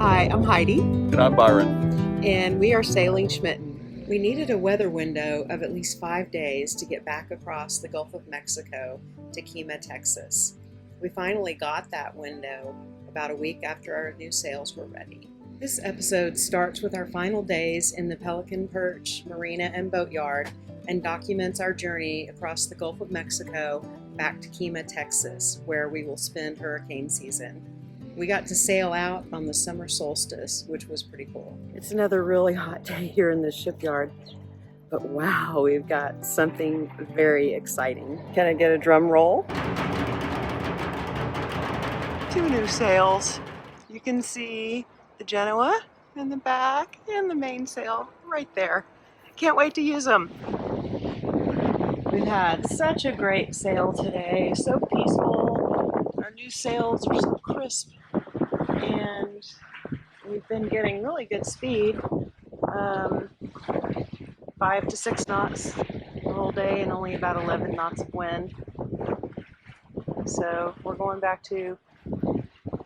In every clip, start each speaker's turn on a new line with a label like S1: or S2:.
S1: Hi, I'm Heidi,
S2: And I'm Byron.
S1: and we are sailing Schmitten. We needed a weather window of at least 5 days to get back across the Gulf of Mexico to Kemah, Texas. We finally got that window about a week after our new sails were ready. This episode starts with our final days in the Pelican Perch Marina and Boatyard and documents our journey across the Gulf of Mexico back to Kemah, Texas, where we will spend hurricane season. We got to sail out on the summer solstice, which was pretty cool. It's another really hot day here in this shipyard, but wow, we've got something very exciting. Can I get a drum roll? 2 new sails. You can see the Genoa in the back and the mainsail right there. Can't wait to use them. We've had such a great sail today, so peaceful. Our new sails are so crisp, and we've been getting really good speed, 5 to 6 knots the whole day and only about 11 knots of wind. So we're going back to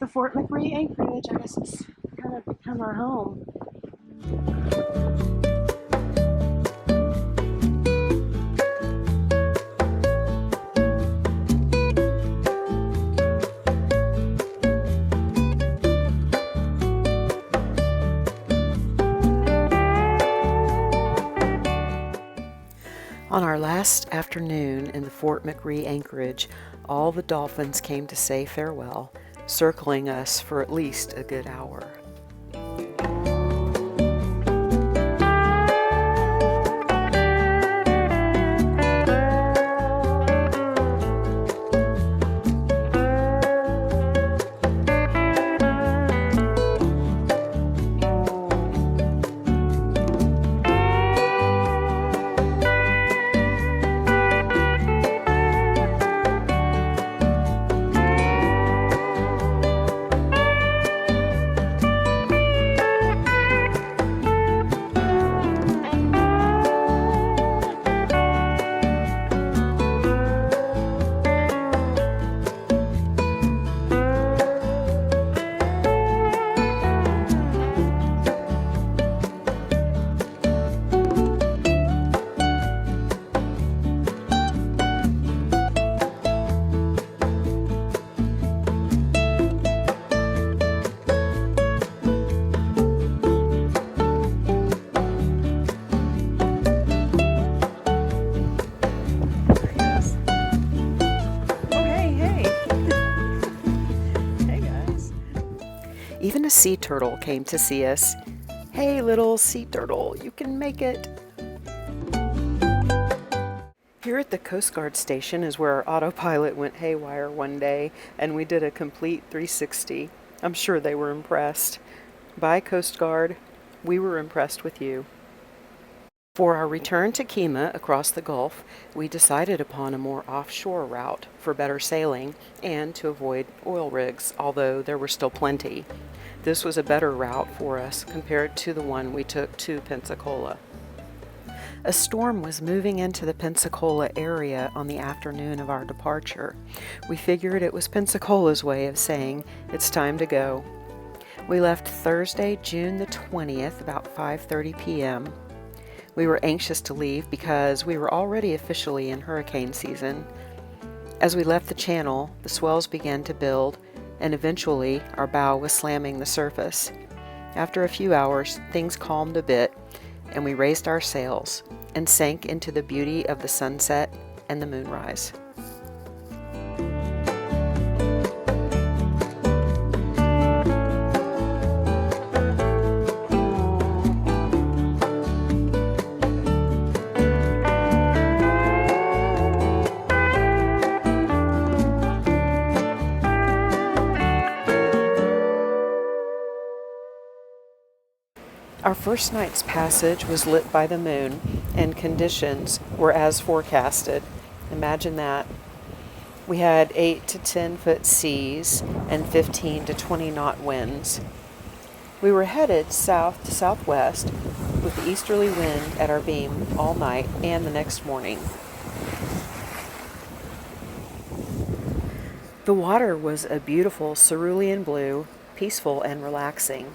S1: the Fort McRee anchorage. I guess it's kind of become our home. On our last afternoon in the Fort McRee anchorage, all the dolphins came to say farewell, circling us for at least a good hour. Even a sea turtle came to see us. Hey, little sea turtle, you can make it. Here at the Coast Guard station is where our autopilot went haywire one day, and we did a complete 360. I'm sure they were impressed. Bye, Coast Guard. We were impressed with you. For our return to Kemah across the Gulf, we decided upon a more offshore route for better sailing and to avoid oil rigs, although there were still plenty. This was a better route for us compared to the one we took to Pensacola. A storm was moving into the Pensacola area on the afternoon of our departure. We figured it was Pensacola's way of saying it's time to go. We left Thursday, June the 20th, about 5:30 p.m. We were anxious to leave because we were already officially in hurricane season. As we left the channel, the swells began to build, and eventually our bow was slamming the surface. After a few hours, things calmed a bit, and we raised our sails and sank into the beauty of the sunset and the moonrise. Our first night's passage was lit by the moon, and conditions were as forecasted. Imagine that. We had 8 to 10 foot seas and 15 to 20 knot winds. We were headed south to southwest with the easterly wind at our beam all night and the next morning. The water was a beautiful cerulean blue, peaceful and relaxing.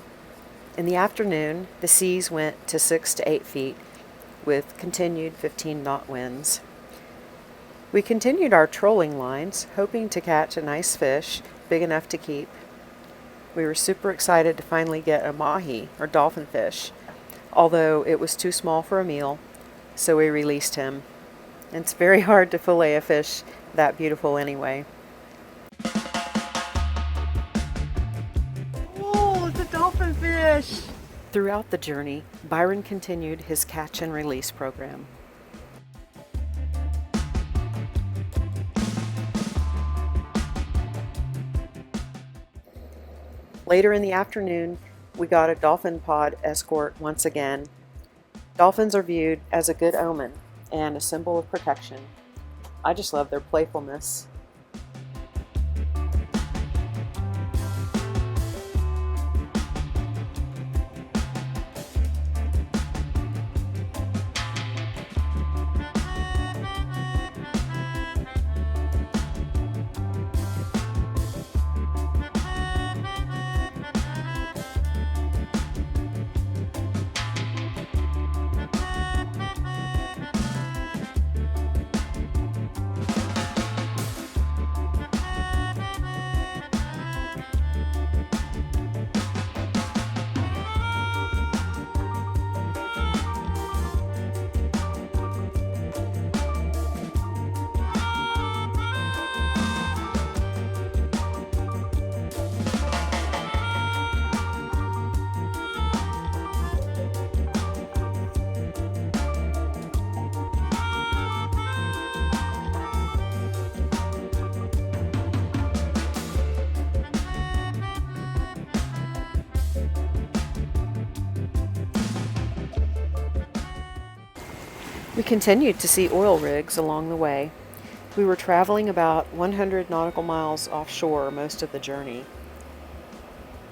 S1: In the afternoon, the seas went to 6 to 8 feet with continued 15-knot winds. We continued our trolling lines, hoping to catch a nice fish big enough to keep. We were super excited to finally get a mahi, or dolphin fish, although it was too small for a meal, so we released him. It's very hard to fillet a fish that beautiful anyway.
S2: Oh, it's a dolphin fish!
S1: Throughout the journey, Byron continued his catch and release program. Later in the afternoon, we got a dolphin pod escort once again. Dolphins are viewed as a good omen and a symbol of protection. I just love their playfulness. We continued to see oil rigs along the way. We were traveling about 100 nautical miles offshore most of the journey.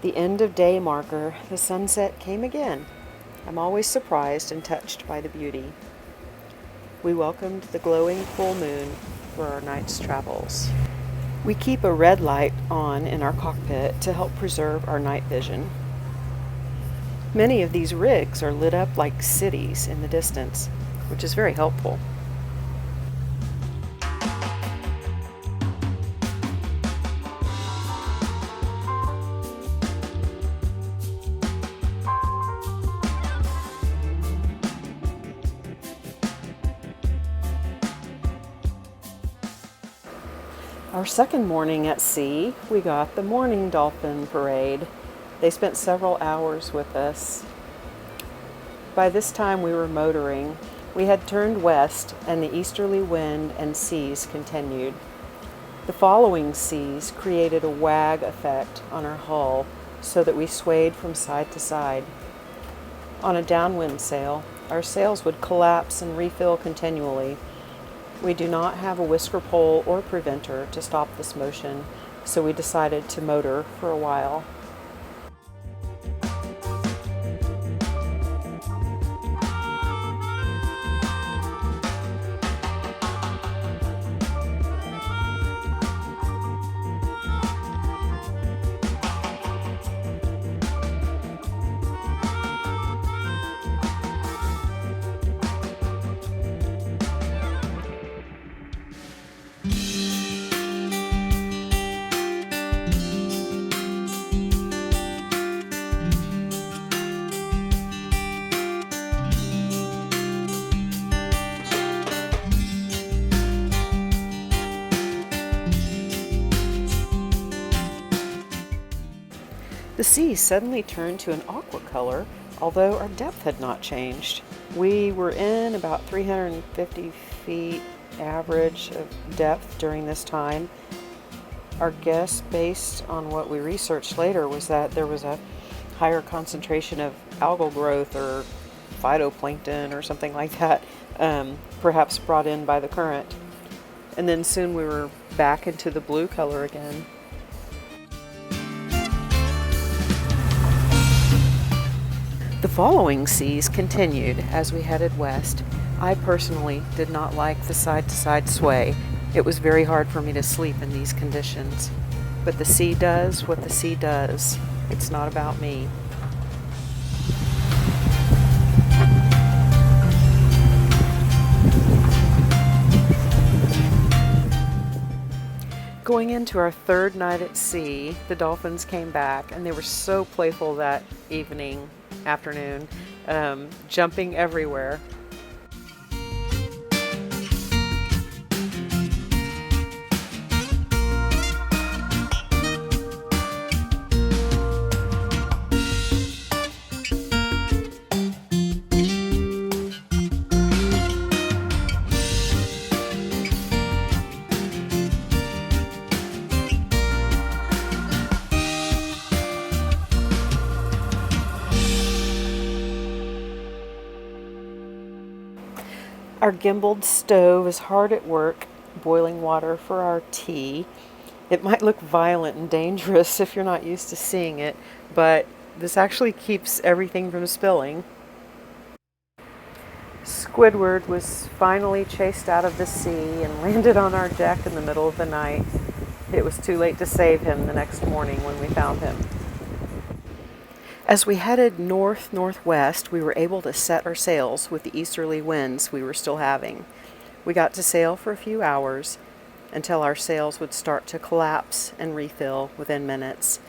S1: The end of day marker, the sunset came again. I'm always surprised and touched by the beauty. We welcomed the glowing full moon for our night's travels. We keep a red light on in our cockpit to help preserve our night vision. Many of these rigs are lit up like cities in the distance, which is very helpful. Our second morning at sea, we got the morning dolphin parade. They spent several hours with us. By this time we were motoring. We had turned west, and the easterly wind and seas continued. The following seas created a wag effect on our hull so that we swayed from side to side. On a downwind sail, our sails would collapse and refill continually. We do not have a whisker pole or preventer to stop this motion, so we decided to motor for a while. The sea suddenly turned to an aqua color, although our depth had not changed. We were in about 350 feet average of depth during this time. Our guess, based on what we researched later, was that there was a higher concentration of algal growth or phytoplankton or something like that, perhaps brought in by the current. And then soon we were back into the blue color again. The following seas continued as we headed west. I personally did not like the side-to-side sway. It was very hard for me to sleep in these conditions. But the sea does what the sea does. It's not about me. Going into our third night at sea, the dolphins came back, and they were so playful that afternoon, jumping everywhere. Our gimbaled stove is hard at work, boiling water for our tea. It might look violent and dangerous if you're not used to seeing it, but this actually keeps everything from spilling. Squidward was finally chased out of the sea and landed on our deck in the middle of the night. It was too late to save him the next morning when we found him. As we headed north-northwest, we were able to set our sails with the easterly winds we were still having. We got to sail for a few hours until our sails would start to collapse and refill within minutes.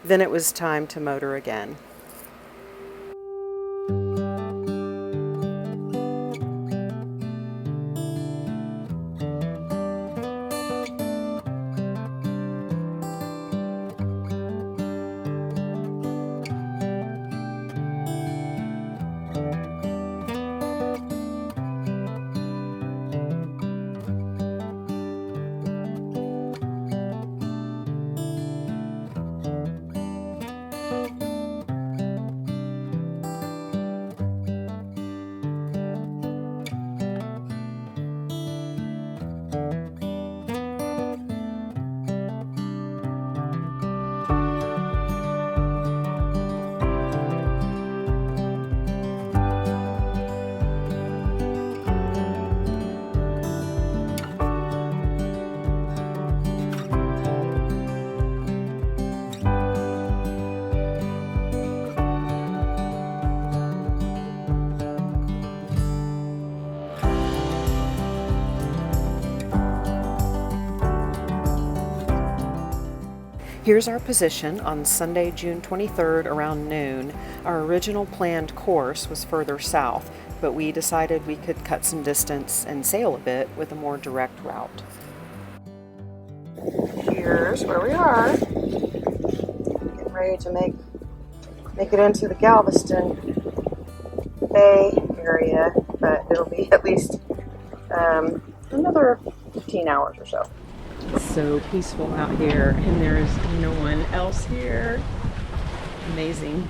S1: Then it was time to motor again. Here's our position on Sunday, June 23rd around noon. Our original planned course was further south, but we decided we could cut some distance and sail a bit with a more direct route. Here's where we are. Getting ready to make it into the Galveston Bay area, but it'll be at least another 15 hours or so. It's so peaceful out here, and there is no one else here. Amazing.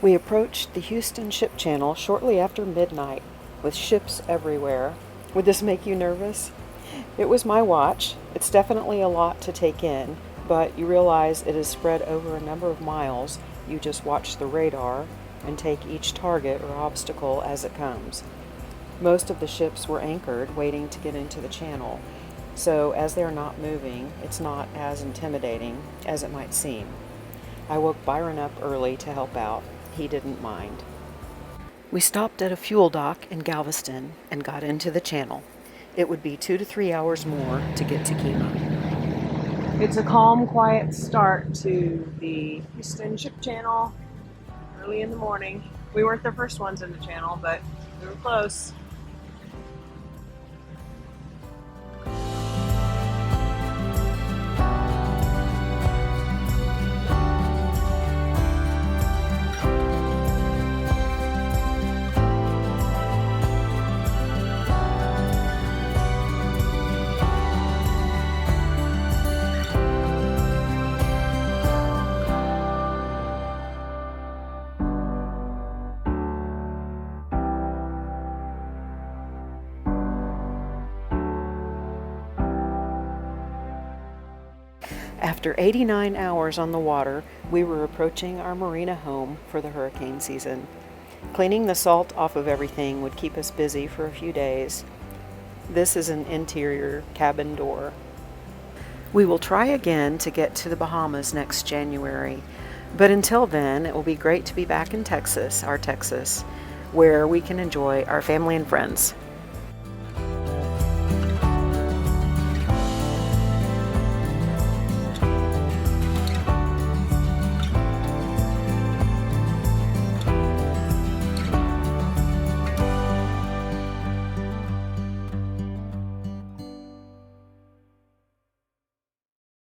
S1: We approached the Houston ship channel shortly after midnight, with ships everywhere. Would this make you nervous? It was my watch. It's definitely a lot to take in, but you realize it is spread over a number of miles. You just watch the radar and take each target or obstacle as it comes. Most of the ships were anchored, waiting to get into the channel, so as they are not moving, it's not as intimidating as it might seem. I woke Byron up early to help out. He didn't mind. We stopped at a fuel dock in Galveston and got into the channel. It would be 2 to 3 hours more to get to Kemah. It's a calm, quiet start to the Houston ship channel early in the morning. We weren't the first ones in the channel, but we were close. After 89 hours on the water, we were approaching our marina home for the hurricane season. Cleaning the salt off of everything would keep us busy for a few days. This is an interior cabin door. We will try again to get to the Bahamas next January, but until then, it will be great to be back in Texas, our Texas, where we can enjoy our family and friends.